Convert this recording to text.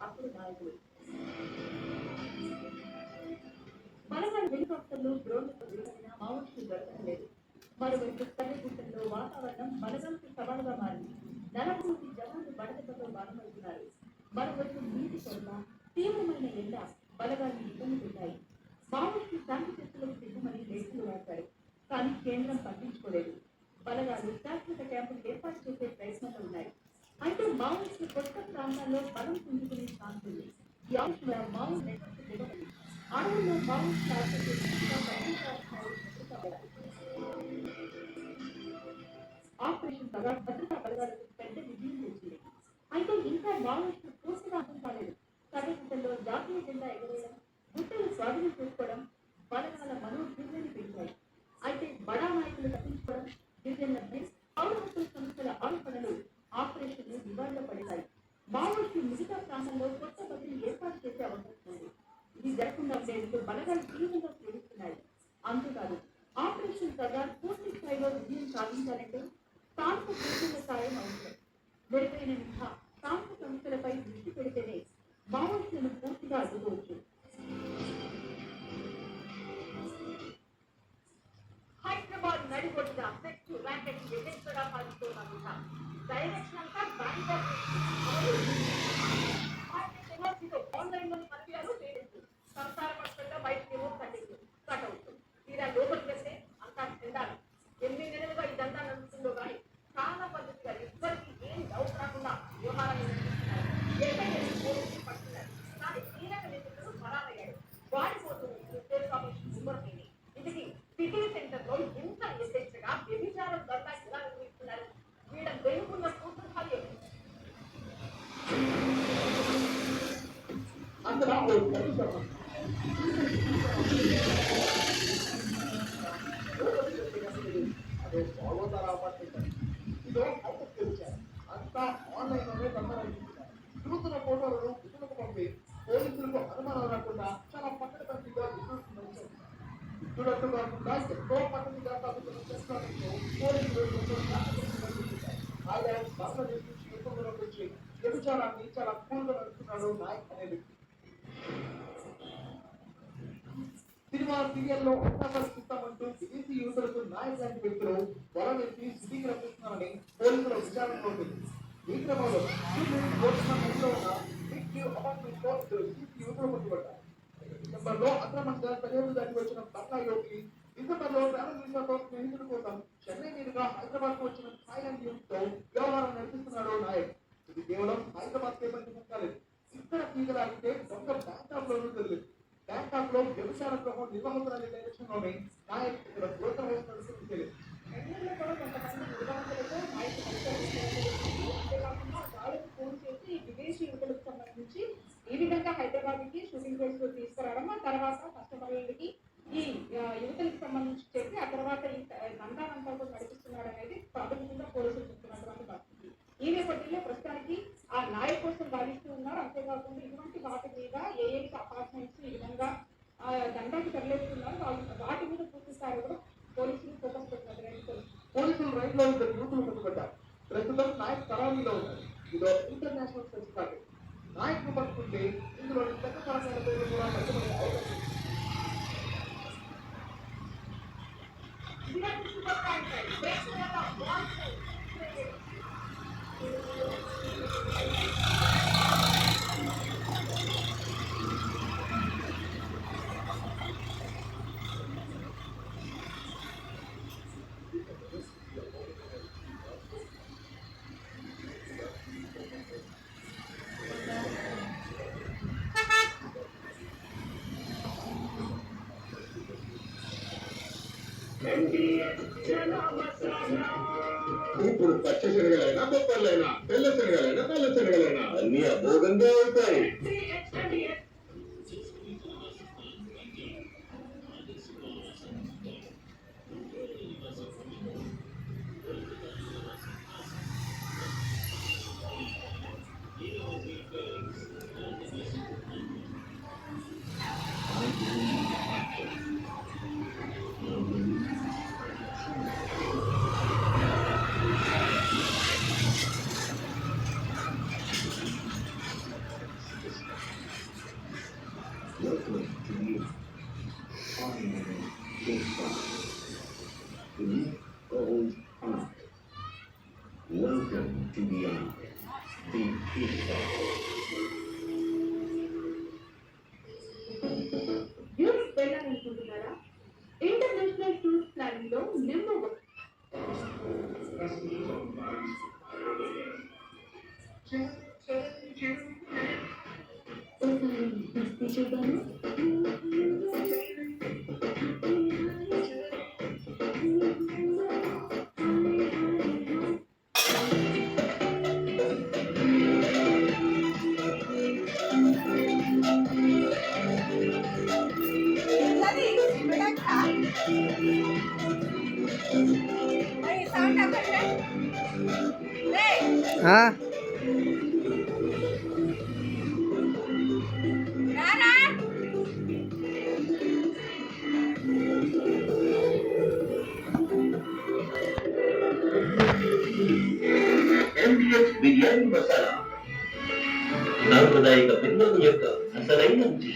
అప్పుడు నాయకులు బలగాల హెలికాప్టర్లు డ్రోన్లతో దిగైన మావోయిస్టులు దొరకడం లేదు. మరోవైపు కర్రగుట్టల్లో వాతావరణం బలగాలకు సవాలుగా మారింది. 40 మంది జవాన్లు వడదెబ్బతో బాధపడుతున్నారు. మరోవైపు నీటి కొరత, తీవ్రమైన ఎండ బలగాలను ఇబ్బంది పెట్టాయి. మావోయిస్టులు శాంతి చర్చలకు సిద్ధమని లేఖలు రాశారు. కానీ కేంద్రం పట్టించుకోలేదు. బలగాలు శాశ్వత క్యాంపులు ఏర్పాటు చేసే ప్రయత్నంలో ఉన్నాయి. అయితే మావోయిస్టులు కొత్త ప్రాంతాల్లో బలం పుంజుకునే ఛాన్స్ ఉంది. ఈ ఆలోచన మావోయిస్టు నెట్వర్క్ దిగబడింది. అడవుల్లో మావోయిస్టుల ఆపరేషన్ ద్వారా భద్రతా బలగాలకు పెద్ద విజయం వచ్చింది. అయితే ఇంకా మావోయిస్టులు పూర్తిగా అర్థం కాలేదు. కర్రగుట్టల్లో జాతీయ జెండా ఎగరేయడం, గుట్టలు స్వాధీనం చేసుకోవడం బలగాల మనోధైర్యాన్ని పెంచాయి. అయితే బడా నాయకులు తప్పించుకోవడం, గిరిజనులపై పౌర హక్కుల సంస్థల ఆరోపణలు ఆపరేషన్లు వివాదంలో పడతాయి. మావోయిస్టులు మిగతా ప్రాంతంలో కొత్త బదిలీ ఏర్పాటు చేసే అవకాశం ఉంది. ఇది జరగకుండా ఉండేందుకు బలగాలు తీవ్రంగా శ్రమిస్తున్నాయి. అంతేకాదు ఆపరేషన్ సర్దార్ పూర్తి స్థాయిలో విజయం సాధించాలంటే స్థానిక గిరిజనుల సాయం అవసరం. మెరుగైన నిఘా, స్థానిక సంస్థలపై దృష్టి పెడితేనే మావోయిస్టులను పూర్తిగా అడ్డుకోవచ్చు. హైదరాబాద్ నడిబొడ్డున సెక్స్ ర్యాకెట్ విజయస్వర పాలిస్తున్న డైరెక్షన్ అంతా బ్యాంక్ ఆన్లైన్ లో పరిచయాలు చేయలేదు. సంసార పక్షంగా బయటకి కట్అవుట్ తీరా లోపలికి వెళ్తే అంతా చెందాలి. 8 నెలలుగా ఈ దందా నడుస్తుందో కానీ చాలా పద్ధతిగా ఎవ్వరికి ఏం డౌట్ రాకుండా వ్యవహారాన్ని నిర్వహిస్తున్నారు. పోలీసులు పడుతున్నారు. కానీ కీలక నేతలు పరారయ్యాడు. వాడిపోతుంది స్టేట్ కమిషన్ గుమ్మర్తిని. ఇది సిటీ సెంటర్ లో ఇంత యథేచ్ఛగా వ్యభిచారం దందా ఎలా నిర్వహిస్తున్నారు? వీళ్ళ వెనుకున్న సూత్రధారి అంతా ఆన్లైన్ లోనే తిరుగుతున్న ఫోటోలను ఇతరులకు పంపి పోలీసులకు అనుమానం రాకుండా చాలా పక్కడబందిగా ఇస్తున్నట్టు కాకుండా ఎంతో పద్ధతిగా చేస్తున్నట్టు పోలీసులు ఆయన బంగ్లాదేశ్ నుంచి యుద్ధంలోకి వచ్చి వ్యభిచారాన్ని చాలా కూల్గా నడుస్తున్నాడు నాయక్ అనే వ్యక్తి. సినిమా సీరియల్లో పరిస్థితామంటూ విదేశీ యువతులకు నాయక్ లాంటి వ్యక్తులు వల వేసి సిటీకి రప్పిస్తున్నారని పోలీసుల విచారణలో ఉంటుంది. ఈ క్రమంలో యువతులు పట్టుబడ్డారు. డిసెంబర్లో అక్రమంగా 15 దాటికి వచ్చిన బంగ్లా యువతి డిసెంబర్లో ట్రావెల్ వీసాతో స్నేహితుల కోసం చెన్నై మీదుగా హైదరాబాద్ కు వచ్చిన థాయిలాండ్ యువతితో వ్యవహారం నడిపిస్తున్నాడు నాయక్. ఇది కేవలం హైదరాబాద్ కే పరిమితం కాలేదు. ఇక్కడ తీగలాగితే దొంగ బ్యాంకాక్ లోనూ తెలియదు. బ్యాంకాక్ లో వ్యవసాయ గృహం నిర్వాహకురాలి డైరెక్షన్ లోనే నాయక్ ఇక్కడ బ్రోకర్ హౌస్ నడుస్తుంది తెలియదు. ఫోన్ చేసి విదేశీ యువతులకు సంబంధించి ఈ విధంగా హైదరాబాద్ కి షూటింగ్ ప్లేస్ లో తీసుకురావడం, ఆ తర్వాత కస్టమర్లకి ఈ యువతలకు సంబంధించి చెప్పి ఆ తర్వాత ఈ దందానంతా కూడా నడిపిస్తున్నాడు అనేది ప్రాథమికంగా పోలీసులు చెప్తున్నటువంటి పరిస్థితి. ఈ నేపథ్యంలో ప్రస్తుతానికి ఆ నాయక్ కోసం భావిస్తూ ఉన్నారు. అంతేకాకుండా ఇటువంటి వాటి మీద ఏ అపార్ట్మెంట్స్ ఈ విధంగా దందాకి తరలిస్తున్నారు, వాటి మీద పూర్తి స్థాయి కూడా పోలీసులు ఫోకస్ పెట్టినట్టు పోలీసులు రైట్ లో యువతులు పట్టుబడ్డారు. ప్రస్తుతం నాయక్ కరావీలో ఉన్నారు. ఇదో ఇంటర్నేషనల్ సెర్చ్ పార్టీ. నాయక్ ను పట్టుకుంటే ఇందులో పెద్ద పాఠశాల పేర్లు కూడా పట్టుబడే అవకాశం. ఇప్పుడు పచ్చ శనగలైనా బొప్పర్లైనా తెల్ల శనగలైనా నల్ల శనగలైనా అన్ని అమోఘంగా అవుతాయి. pizza. It goes on. Welcome to the eye. The pizza. Europe వెళ్ళాలనుకుంటున్నారా? ఇంటర్నేషనల్ టూర్స్ ప్లానింగ్ లో నెంబర్ 1. ఆ? MDX బిర్యానీ మసాలా సాంప్రదాయిక బిర్యానీ యొక్క అసలైన రుచి.